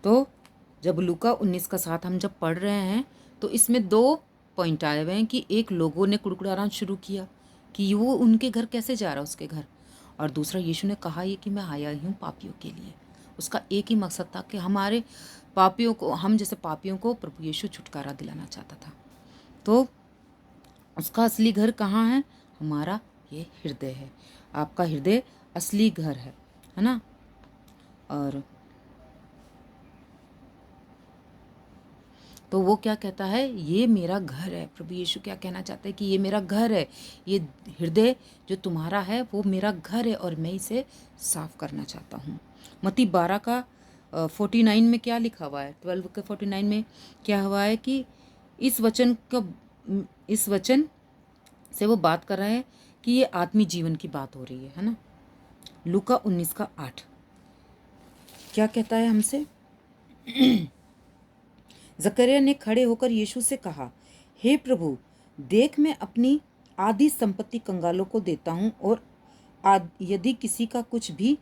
तो जब लूका 19 का 7 हम जब पढ़ रहे हैं तो इसमें 2 पॉइंट आए हुए हैं कि एक लोगों ने कुड़कुड़ाना शुरू किया कि वो उनके घर कैसे जा रहा है उसके घर, और दूसरा यीशु ने कहा ये कि मैं आया ही हूँ पापियों के लिए। उसका एक ही मकसद था कि हमारे पापियों को, हम जैसे पापियों को प्रभु यीशु छुटकारा दिलाना चाहता था। तो उसका असली घर कहाँ है? हमारा ये हृदय है। आपका हृदय असली घर है ना। और तो वो क्या कहता है, ये मेरा घर है। प्रभु यीशु क्या कहना चाहते हैं कि ये मेरा घर है, ये हृदय जो तुम्हारा है वो मेरा घर है और मैं इसे साफ करना चाहता हूँ। मत्ती 12 का 49 में क्या लिखा हुआ है? 12 के 49 में क्या हुआ है कि इस वचन से वो बात कर रहे हैं कि ये आत्मी जीवन की बात हो रही है ना। लूका 19 का 8 क्या कहता है हमसे? जकरिया ने खड़े होकर यीशु से कहा, हे प्रभु, देख मैं अपनी आधी संपत्ति कंगालों को देता हूँ, और यदि किसी का कुछ भी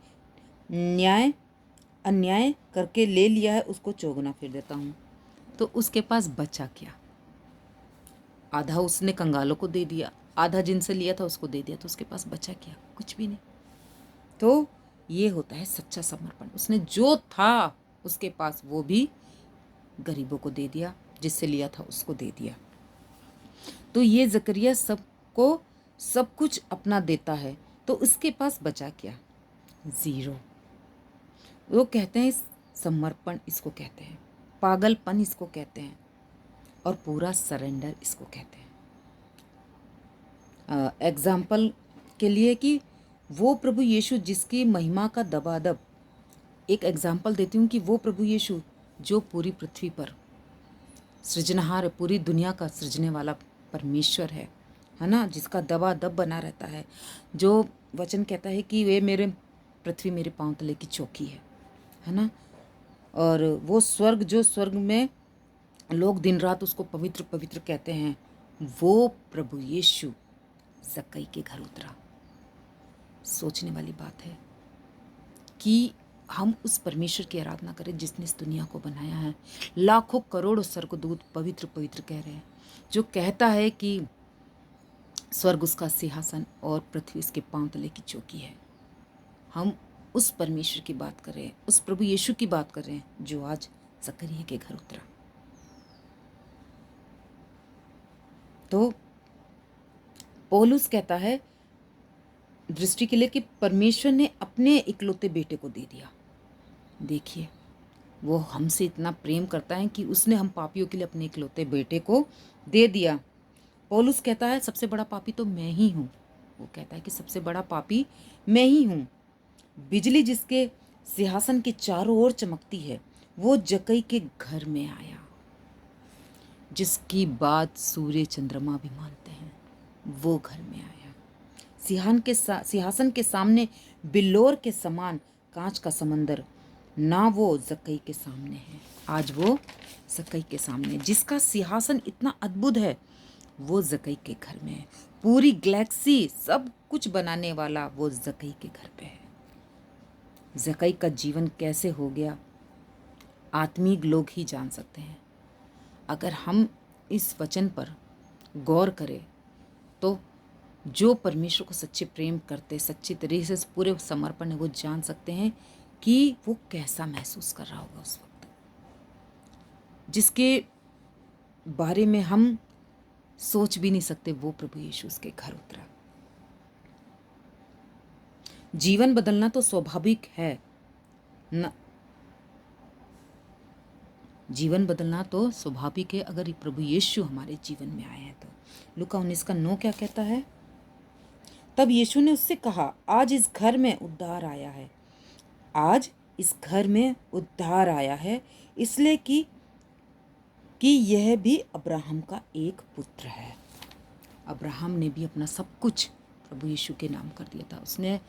अन्याय करके ले लिया है उसको चौगुना फिर देता हूँ। तो उसके पास बचा क्या? आधा उसने कंगालों को दे दिया, आधा जिनसे लिया था उसको दे दिया, तो उसके पास बचा क्या? कुछ भी नहीं। तो ये होता है सच्चा समर्पण। उसने जो था उसके पास वो भी गरीबों को दे दिया, जिससे लिया था उसको दे दिया। तो ये जकरिया सबको सब कुछ अपना देता है, तो उसके पास बचा क्या? ज़ीरो। वो कहते हैं समर्पण, इसको कहते हैं पागलपन, इसको कहते हैं, और पूरा सरेंडर इसको कहते हैं। एग्जाम्पल के लिए कि वो प्रभु यीशु जिसकी महिमा का दबादब, एक एग्जाम्पल देती हूँ कि वो प्रभु यीशु जो पूरी पृथ्वी पर सृजनहार, पूरी दुनिया का सृजने वाला परमेश्वर है ना, जिसका दबा दब बना रहता है, जो वचन कहता है कि वे मेरे पृथ्वी मेरे पांव तले की चौकी है ना। और वो स्वर्ग, जो स्वर्ग में लोग दिन रात उसको पवित्र पवित्र कहते हैं, वो प्रभु यीशु जक्कई के घर उतरा। सोचने वाली बात है कि हम उस परमेश्वर की आराधना करें जिसने इस दुनिया को बनाया है। लाखों करोड़ों स्वर्गदूत पवित्र पवित्र कह रहे हैं, जो कहता है कि स्वर्ग उसका सिंहासन और पृथ्वी उसके पांव तले की चौकी है। हम उस परमेश्वर की बात कर रहे हैं, उस प्रभु यीशु की बात कर रहे हैं जो आज जकरिया के घर उतरा। तो पौलुस कहता है दृष्टि के लिए कि परमेश्वर ने अपने इकलौते बेटे को दे दिया। देखिए, वो हमसे इतना प्रेम करता है कि उसने हम पापियों के लिए अपने इकलौते बेटे को दे दिया। पौलुस कहता है सबसे बड़ा पापी तो मैं ही हूँ। वो कहता है कि सबसे बड़ा पापी मैं ही हूँ। बिजली जिसके सिंहासन के चारों ओर चमकती है, वो जक्कई के घर में आया, जिसकी बात सूर्य चंद्रमा भी मानते हैं, वो घर में आया। सिंहासन के सामने बिल्लोर के समान कांच का समंदर, ना वो जक्कई के सामने है। आज वो जक्कई के सामने, जिसका सिंहासन इतना अद्भुत है, वो जक्कई के घर में है। पूरी गैलेक्सी सब कुछ बनाने वाला वो जक्कई के घर पे है। जक्कई का जीवन कैसे हो गया, आत्मिक लोग ही जान सकते हैं। अगर हम इस वचन पर गौर करें तो जो परमेश्वर को सच्चे प्रेम करते, सच्ची तरीके से पूरे समर्पण है, वो जान सकते हैं कि वो कैसा महसूस कर रहा होगा उस वक्त, जिसके बारे में हम सोच भी नहीं सकते। वो प्रभु यीशु उसके घर उतरा। जीवन बदलना तो स्वाभाविक है न, जीवन बदलना तो स्वाभाविक है अगर प्रभु यीशु हमारे जीवन में आए हैं तो। लूका 19 का 9 क्या कहता है? तब यीशु ने उससे कहा, आज इस घर में उद्धार आया है, आज इस घर में उद्धार आया है, इसलिए कि यह भी अब्राहम का एक पुत्र है। अब्राहम ने भी अपना सब कुछ प्रभु यीशु के नाम कर दिया था। उसने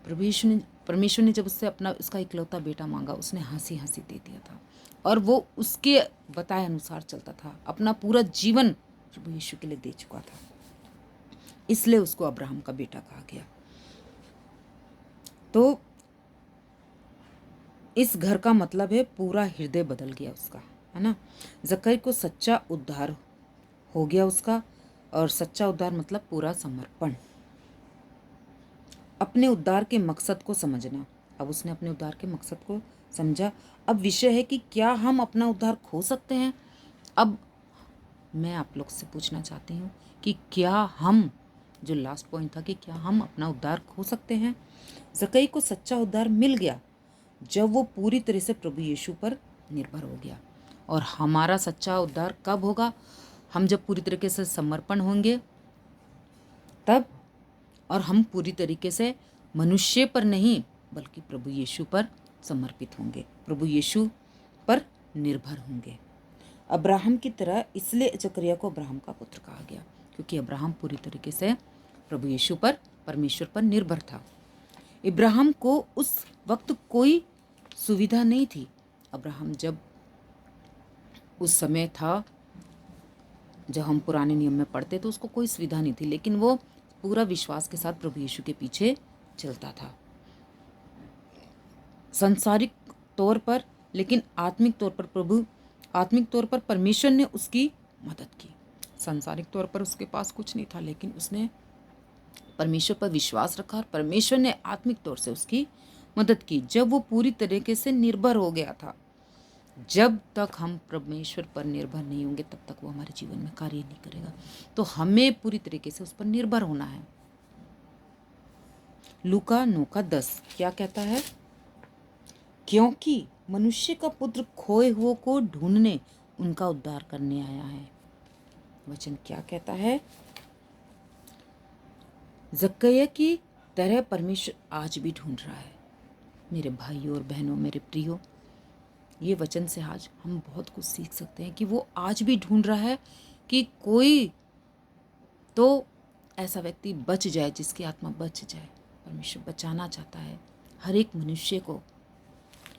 परमेश्वर ने जब उससे अपना उसका इकलौता बेटा मांगा, उसने हंसी हंसी दे दिया था, और वो उसके बताए अनुसार चलता था। अपना पूरा जीवन प्रभु यीशु के लिए दे चुका था, इसलिए उसको अब्राहम का बेटा कहा गया। तो इस घर का मतलब है पूरा हृदय बदल गया उसका, है ना। जक्कई को सच्चा उद्धार हो गया उसका, और सच्चा उद्धार मतलब पूरा समर्पण, अपने उद्धार के मकसद को समझना। अब उसने अपने उद्धार के मकसद को समझा। अब विषय है कि क्या हम अपना उद्धार खो सकते हैं। अब मैं आप लोग से पूछना चाहती हूँ कि क्या हम, जो लास्ट पॉइंट था कि क्या हम अपना उद्धार खो सकते हैं। जक्कई को सच्चा उद्धार मिल गया जब वो पूरी तरह से प्रभु यीशु पर निर्भर हो गया। और हमारा सच्चा उद्धार कब होगा? हम जब पूरी तरीके से समर्पण होंगे तब, और हम पूरी तरीके से मनुष्य पर नहीं बल्कि प्रभु यीशु पर समर्पित होंगे, प्रभु यीशु पर निर्भर होंगे। अब्राहम की तरह, इसलिए जकरिया को अब्राहम का पुत्र कहा गया, क्योंकि अब्राहम पूरी तरीके से प्रभु यीशु पर, परमेश्वर पर निर्भर था। इब्राहिम को उस वक्त कोई सुविधा नहीं थी। अब्राहम जब उस समय था, जब हम पुराने नियम में पढ़ते तो उसको कोई सुविधा नहीं थी, लेकिन वो पूरा विश्वास के साथ प्रभु यीशु के पीछे चलता था, सांसारिक तौर पर, लेकिन आत्मिक तौर पर परमेश्वर ने उसकी मदद की। सांसारिक तौर पर उसके पास कुछ नहीं था, लेकिन उसने परमेश्वर पर विश्वास रखा और परमेश्वर ने आत्मिक तौर से उसकी मदद की। जब वो पूरी तरीके से निर्भर हो गया था, जब तक हम परमेश्वर पर निर्भर नहीं होंगे तब तक वो हमारे जीवन में कार्य नहीं करेगा। तो हमें पूरी तरीके से उस पर निर्भर होना है। लूका 9:10 क्या कहता है? क्योंकि मनुष्य का पुत्र खोए हुए को ढूंढने, उनका उद्धार करने आया है। वचन क्या कहता है? जक्कैया की तरह परमेश्वर आज भी ढूंढ रहा है। मेरे भाइयों और बहनों, मेरे प्रियो, ये वचन से आज हम बहुत कुछ सीख सकते हैं कि वो आज भी ढूंढ रहा है कि कोई तो ऐसा व्यक्ति बच जाए, जिसकी आत्मा बच जाए। परमेश्वर बचाना चाहता है हर एक मनुष्य को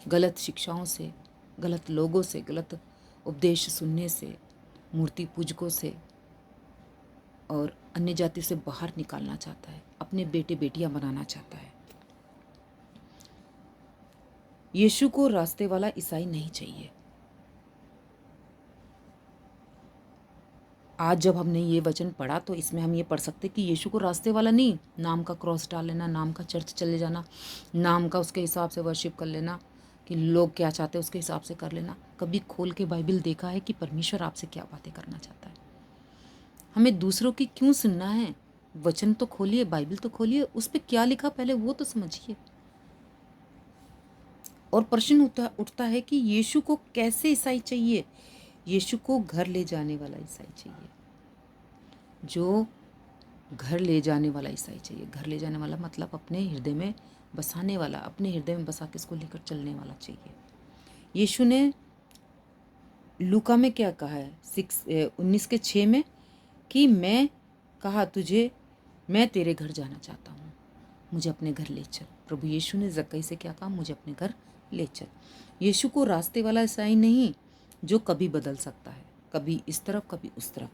गलत शिक्षाओं से, गलत लोगों से, गलत उपदेश सुनने से, मूर्ति पूजकों से और अन्य जाति से बाहर निकालना चाहता है, अपने बेटे बेटियां बनाना चाहता है। यीशु को रास्ते वाला ईसाई नहीं चाहिए। आज जब हमने ये वचन पढ़ा तो इसमें हम ये पढ़ सकते कि यीशु को रास्ते वाला नहीं, नाम का क्रॉस डाल लेना, नाम का चर्च चले जाना, नाम का उसके हिसाब से वर्शिप कर लेना, कि लोग क्या चाहते हैं उसके हिसाब से कर लेना। कभी खोल के बाइबल देखा है कि परमेश्वर आपसे क्या बातें करना चाहता है? हमें दूसरों की क्यों सुनना है? वचन तो खोलिए, बाइबल तो खोलिए, उस पर क्या लिखा पहले वो तो समझिए। और प्रश्न उठता है कि यीशु को कैसे ईसाई चाहिए? यीशु को घर ले जाने वाला ईसाई चाहिए, जो घर ले जाने वाला ईसाई चाहिए। घर ले जाने वाला मतलब अपने हृदय में बसाने वाला, अपने हृदय में बसा के इसको लेकर चलने वाला चाहिए। यीशु ने लूका में क्या कहा है 19:6 में कि मैं कहा तुझे, मैं तेरे घर जाना चाहता हूँ, मुझे अपने घर ले चल। प्रभु यीशु ने जक्कई से क्या कहा? मुझे अपने घर ले चल। यीशु को रास्ते वाला ईसाई नहीं, जो कभी बदल सकता है, कभी इस तरफ कभी उस तरफ।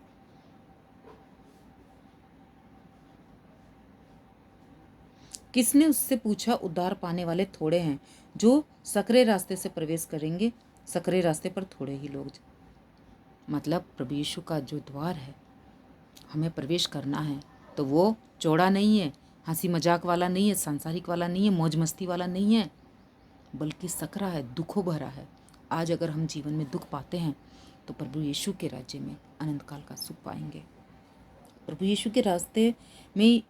किसने उससे पूछा उद्धार पाने वाले थोड़े हैं जो सकरे रास्ते से प्रवेश करेंगे? सकरे रास्ते पर थोड़े ही लोग। मतलब प्रभु यीशु का जो द्वार है, हमें प्रवेश करना है तो वो चौड़ा नहीं है, हंसी मजाक वाला नहीं है, सांसारिक वाला नहीं है, मौज मस्ती वाला नहीं है, बल्कि सकरा है, दुखों भरा है। आज अगर हम जीवन में दुख पाते हैं तो प्रभु यीशु के राज्य में अनंत काल का सुख पाएंगे। प्रभु यीशु के रास्ते में,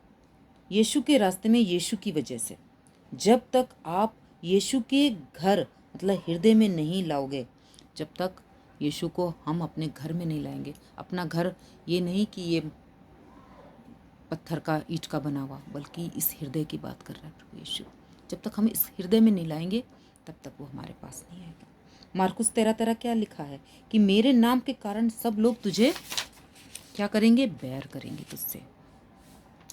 यीशु के रास्ते में यीशु की वजह से, जब तक आप यीशु के घर मतलब हृदय में नहीं लाओगे, जब तक यीशु को हम अपने घर में नहीं लाएंगे। अपना घर ये नहीं कि ये पत्थर का, ईंट का बना हुआ, बल्कि इस हृदय की बात कर रहा है प्रभु यीशु। जब तक हम इस हृदय में नहीं लाएंगे तब तक वो हमारे पास नहीं आएगा। मार्कुस 13:13 क्या लिखा है कि मेरे नाम के कारण सब लोग तुझे क्या करेंगे? बैर करेंगे तुझसे,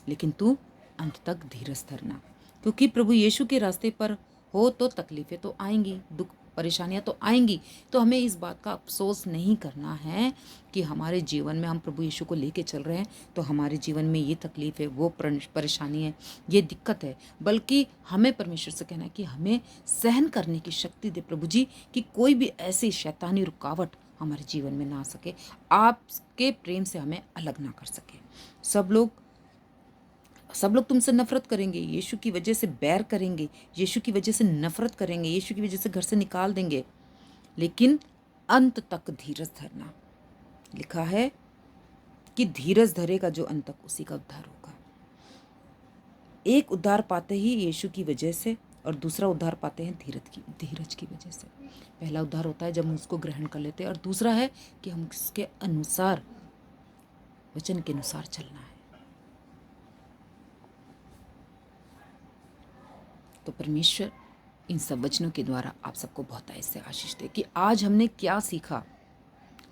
लेकिन तू अंत तक धीरज धरना, क्योंकि प्रभु यीशु के रास्ते पर हो तो तकलीफ़ें तो आएंगी, दुख परेशानियां तो आएंगी। तो हमें इस बात का अफसोस नहीं करना है कि हमारे जीवन में हम प्रभु यीशु को लेके चल रहे हैं तो हमारे जीवन में ये तकलीफ़ है, वो परेशानी है, ये दिक्कत है, बल्कि हमें परमेश्वर से कहना है कि हमें सहन करने की शक्ति दे प्रभु जी, कि कोई भी ऐसी शैतानी रुकावट हमारे जीवन में ना आ सके, आपके प्रेम से हमें अलग ना कर सके। सब लोग तुमसे नफरत करेंगे, यीशु की वजह से बैर करेंगे, यीशु की वजह से नफरत करेंगे, यीशु की वजह से घर से निकाल देंगे, लेकिन अंत तक धीरज धरना। लिखा है कि धीरज धरेगा जो अंत तक, उसी का उद्धार होगा। एक उद्धार पाते ही यीशु की वजह से, और दूसरा उद्धार पाते हैं धीरज की वजह से। पहला उद्धार होता है जब हम उसको ग्रहण कर लेते हैं, और दूसरा है कि हम उसके अनुसार, वचन के अनुसार चलना है। तो परमेश्वर इन सब वचनों के द्वारा आप सबको बहुत ऐसे आशीष दे कि आज हमने क्या सीखा।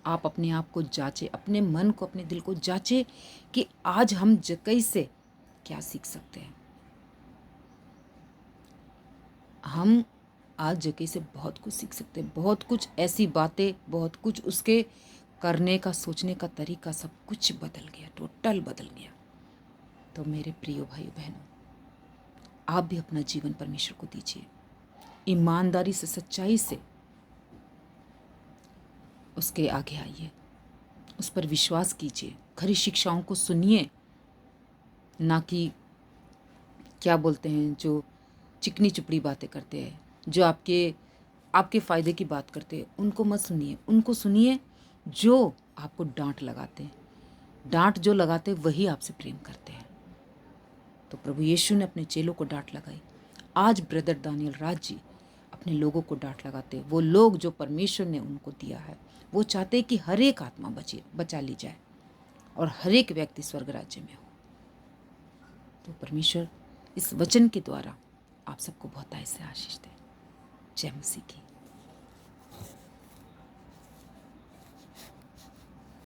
आप अपने आप को जांचे, अपने मन को, अपने दिल को जांचे कि आज हम जक्कई से क्या सीख सकते हैं। हम आज जक्कई से बहुत कुछ सीख सकते हैं, बहुत कुछ ऐसी बातें, बहुत कुछ उसके करने का, सोचने का तरीका, सब कुछ बदल गया, टोटल बदल गया। तो मेरे प्रिय भाई बहनों, आप भी अपना जीवन परमेश्वर को दीजिए, ईमानदारी से, सच्चाई से उसके आगे आइए, उस पर विश्वास कीजिए, खरी शिक्षाओं को सुनिए, ना कि क्या बोलते हैं जो चिकनी चुपड़ी बातें करते हैं, जो आपके फ़ायदे की बात करते हैं, उनको मत सुनिए। उनको सुनिए जो आपको डांट लगाते हैं। डांट जो लगाते हैं वही आपसे प्रेम करते हैं। तो प्रभु यीशु ने अपने चेलों को डांट लगाई, आज ब्रदर दानियल राज जी अपने लोगों को डांट लगाते हैं। वो लोग जो परमेश्वर ने उनको दिया है, वो चाहते हैं कि हर एक आत्मा बचा ली जाए और हर एक व्यक्ति स्वर्ग राज्य में हो। तो परमेश्वर इस वचन के द्वारा आप सबको बहुत ऐसे आशीष दे। जय मसीह की।